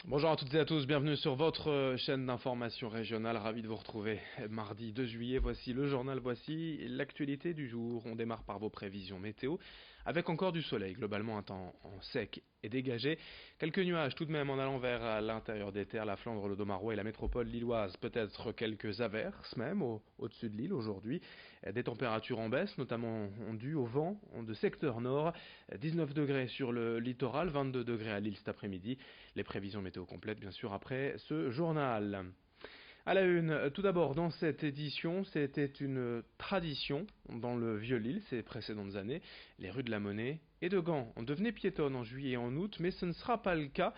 Bonjour à toutes et à tous, bienvenue sur votre chaîne d'information régionale, ravi de vous retrouver. Mardi 2 juillet, voici le journal, voici l'actualité du jour. On démarre par vos prévisions météo, avec encore du soleil, globalement un temps sec et dégagé. Quelques nuages tout de même en allant vers l'intérieur des terres, la Flandre, le Domarois et la métropole lilloise. Peut-être quelques averses même au-dessus de l'île aujourd'hui. Des températures en baisse, notamment dues au vent de secteur nord. 19 degrés sur le littoral, 22 degrés à Lille cet après-midi. Les prévisions météo complètes, bien sûr, après ce journal. À la une, tout d'abord, dans cette édition, c'était une tradition dans le Vieux-Lille ces précédentes années. Les rues de la Monnaie et de Gand ont devenaient piétonnes en juillet et en août, mais ce ne sera pas le cas.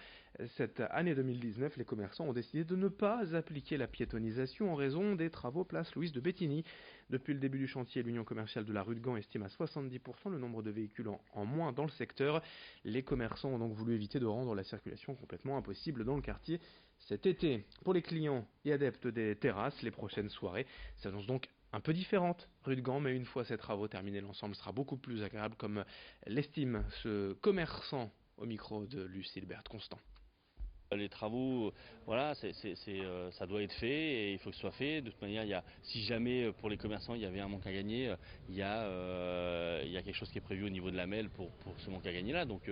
Cette année 2019, les commerçants ont décidé de ne pas appliquer la piétonisation en raison des travaux place Louise de Bétigny. Depuis le début du chantier, l'Union commerciale de la rue de Gand estime à 70% le nombre de véhicules en moins dans le secteur. Les commerçants ont donc voulu éviter de rendre la circulation complètement impossible dans le quartier cet été. Pour les clients et adeptes des terrasses, les prochaines soirées s'annoncent donc un peu différentes rue de Gand, mais une fois ces travaux terminés, l'ensemble sera beaucoup plus agréable, comme l'estime ce commerçant au micro de Lucille Berthe Constant. Les travaux, voilà, ça doit être fait et il faut que ce soit fait. De toute manière, si jamais pour les commerçants il y avait un manque à gagner, il y a quelque chose qui est prévu au niveau de la MEL pour ce manque à gagner là. Donc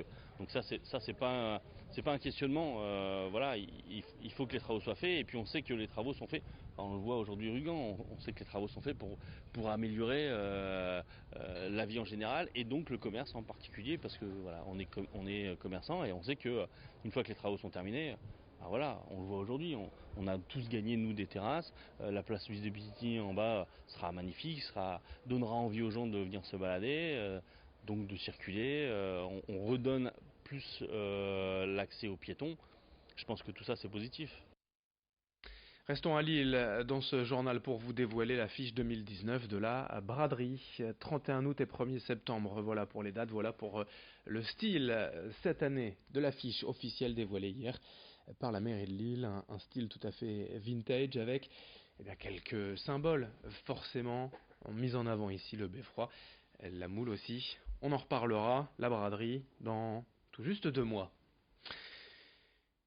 ça c'est pas un questionnement. Voilà, il faut que les travaux soient faits et puis on sait que les travaux sont faits. On le voit aujourd'hui Rugan, on sait que les travaux sont faits pour améliorer la vie en général et donc le commerce en particulier parce que voilà, on est commerçant et on sait que une fois que les travaux sont terminés, ben voilà, on le voit aujourd'hui, on a tous gagné nous des terrasses, la place Suisse de Bikini en bas sera magnifique, donnera envie aux gens de venir se balader, donc de circuler, on redonne plus l'accès aux piétons. Je pense que tout ça c'est positif. Restons à Lille dans ce journal pour vous dévoiler la fiche 2019 de la braderie. 31 août et 1er septembre, voilà pour les dates, voilà pour le style cette année de la fiche officielle dévoilée hier par la mairie de Lille. Un style tout à fait vintage avec quelques symboles forcément mis en avant ici, le beffroi, la moule aussi. On en reparlera, la braderie, dans tout juste 2 mois.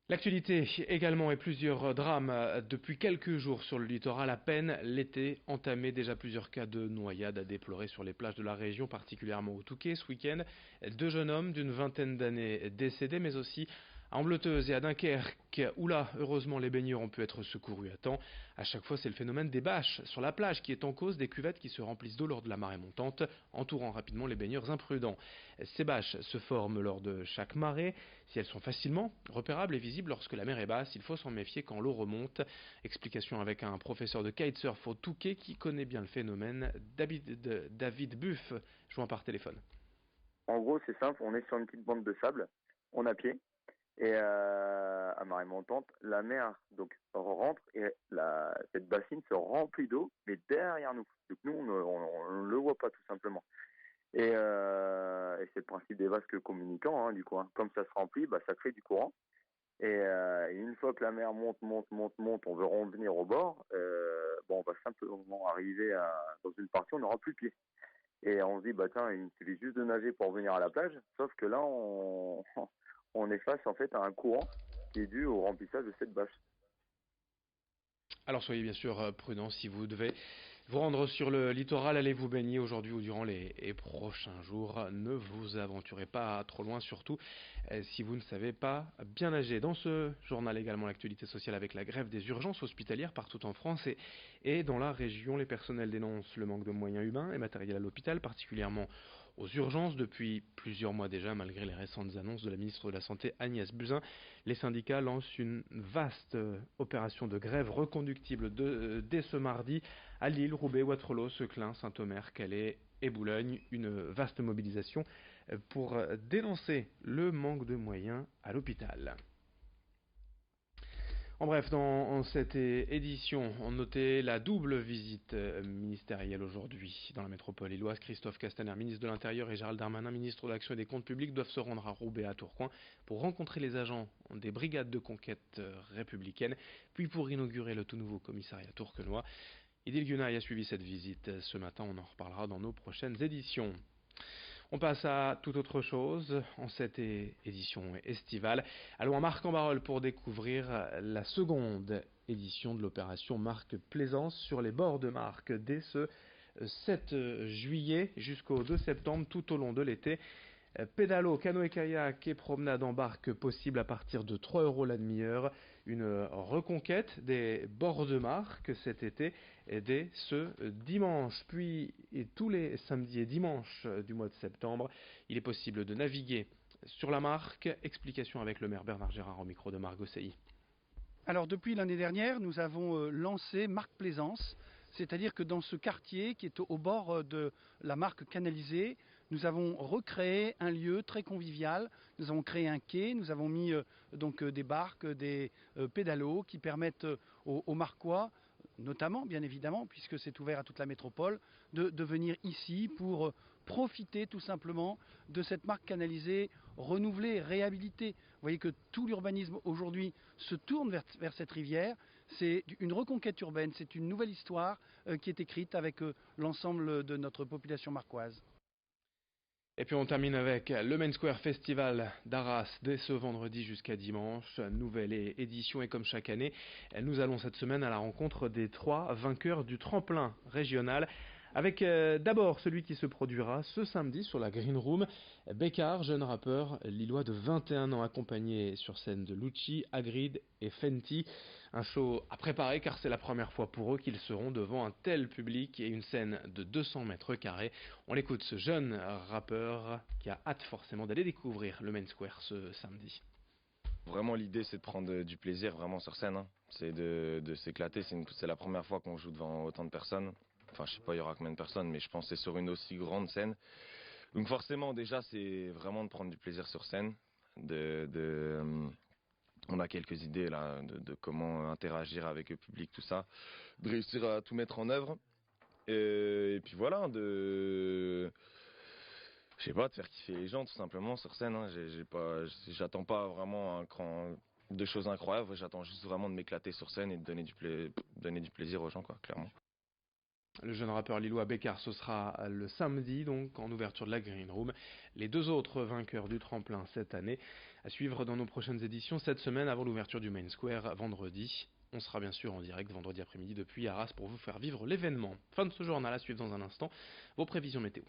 L'actualité également et plusieurs drames depuis quelques jours sur le littoral. À peine l'été entamé, déjà plusieurs cas de noyades à déplorer sur les plages de la région, particulièrement au Touquet ce week-end. 2 jeunes hommes d'une vingtaine d'années décédés, mais aussi à Ambleteuse et à Dunkerque, où là, heureusement, les baigneurs ont pu être secourus à temps. À chaque fois, c'est le phénomène des bâches sur la plage qui est en cause, des cuvettes qui se remplissent d'eau lors de la marée montante, entourant rapidement les baigneurs imprudents. Ces bâches se forment lors de chaque marée. Si elles sont facilement repérables et visibles lorsque la mer est basse, il faut s'en méfier quand l'eau remonte. Explication avec un professeur de kitesurf au Touquet qui connaît bien le phénomène, David Buff, joint par téléphone. En gros, c'est simple, on est sur une petite bande de sable, on a pied, et à marée montante, la mer donc rentre et cette bassine se remplit d'eau, mais derrière nous. Donc nous, on ne le voit pas tout simplement. Et c'est le principe des vasques communicants, hein, du coup. Hein. Comme ça se remplit, bah, ça crée du courant. Et une fois que la mer monte, on veut revenir au bord, bon, on va simplement arriver dans une partie, on n'aura plus pied. Et on se dit, bah tiens, il suffit juste de nager pour venir à la plage. Sauf que là, on est face en fait à un courant qui est dû au remplissage de cette bâche. Alors soyez bien sûr prudents si vous devez vous rendre sur le littoral, allez vous baigner aujourd'hui ou durant les prochains jours. Ne vous aventurez pas trop loin, surtout si vous ne savez pas bien nager. Dans ce journal également, l'actualité sociale avec la grève des urgences hospitalières partout en France et dans la région. Les personnels dénoncent le manque de moyens humains et matériels à l'hôpital, particulièrement aux urgences depuis plusieurs mois déjà, malgré les récentes annonces de la ministre de la Santé Agnès Buzyn. Les syndicats lancent une vaste opération de grève reconductible dès ce mardi à Lille, Roubaix, Waterloo, Seclin, Saint-Omer, Calais et Boulogne. Une vaste mobilisation pour dénoncer le manque de moyens à l'hôpital. En bref, dans cette édition, on notait la double visite ministérielle aujourd'hui dans la métropole lilloise. Christophe Castaner, ministre de l'Intérieur, et Gérald Darmanin, ministre de l'Action et des Comptes Publics, doivent se rendre à Roubaix et à Tourcoing pour rencontrer les agents des brigades de conquête républicaines, puis pour inaugurer le tout nouveau commissariat tourquenois. Idil Gunaï a suivi cette visite ce matin, on en reparlera dans nos prochaines éditions. On passe à toute autre chose en cette édition estivale. Allons à Marc-en-Barœul pour découvrir la seconde édition de l'opération Marc Plaisance sur les bords de Marc dès ce 7 juillet jusqu'au 2 septembre tout au long de l'été. Pédalo, canoë-kayak et promenade en barque possible à partir de 3 € la demi-heure. Une reconquête des bords de Marc cet été dès ce dimanche. Puis et tous les samedis et dimanches du mois de septembre, il est possible de naviguer sur la Marque. Explication avec le maire Bernard Gérard au micro de Margot Sey. Alors depuis l'année dernière, nous avons lancé Marc Plaisance, c'est-à-dire que dans ce quartier qui est au bord de la Marque canalisée, nous avons recréé un lieu très convivial. Nous avons créé un quai, nous avons mis des barques, des pédalos qui permettent aux Marquois, notamment bien évidemment, puisque c'est ouvert à toute la métropole, de venir ici pour profiter tout simplement de cette Marque canalisée renouvelée, réhabilitée. Vous voyez que tout l'urbanisme aujourd'hui se tourne vers cette rivière. C'est une reconquête urbaine, c'est une nouvelle histoire qui est écrite avec l'ensemble de notre population marquoise. Et puis on termine avec le Main Square Festival d'Arras dès ce vendredi jusqu'à dimanche. Nouvelle édition et comme chaque année, nous allons cette semaine à la rencontre des 3 vainqueurs du tremplin régional. Avec d'abord celui qui se produira ce samedi sur la Green Room, Bécard, jeune rappeur lillois de 21 ans, accompagné sur scène de Lucci, Hagrid et Fenty. Un show à préparer car c'est la première fois pour eux qu'ils seront devant un tel public et une scène de 200 mètres carrés. On l'écoute, ce jeune rappeur qui a hâte forcément d'aller découvrir le Main Square ce samedi. Vraiment l'idée c'est de prendre du plaisir vraiment sur scène, hein. C'est de s'éclater, c'est la première fois qu'on joue devant autant de personnes. Enfin, je sais pas, il y aura combien de personnes, mais je pense que c'est sur une aussi grande scène. Donc forcément, déjà, c'est vraiment de prendre du plaisir sur scène. On a quelques idées là de comment interagir avec le public, tout ça. De réussir à tout mettre en œuvre. Et puis voilà, je sais pas, de faire kiffer les gens tout simplement sur scène, hein. J'attends pas vraiment de choses incroyables. J'attends juste vraiment de m'éclater sur scène et de donner du plaisir aux gens, quoi, clairement. Le jeune rappeur lillois Bécard, ce sera le samedi, donc en ouverture de la Green Room. Les 2 autres vainqueurs du tremplin cette année, à suivre dans nos prochaines éditions cette semaine avant l'ouverture du Main Square vendredi. On sera bien sûr en direct vendredi après-midi depuis Arras pour vous faire vivre l'événement. Fin de ce journal, à suivre dans un instant. Vos prévisions météo.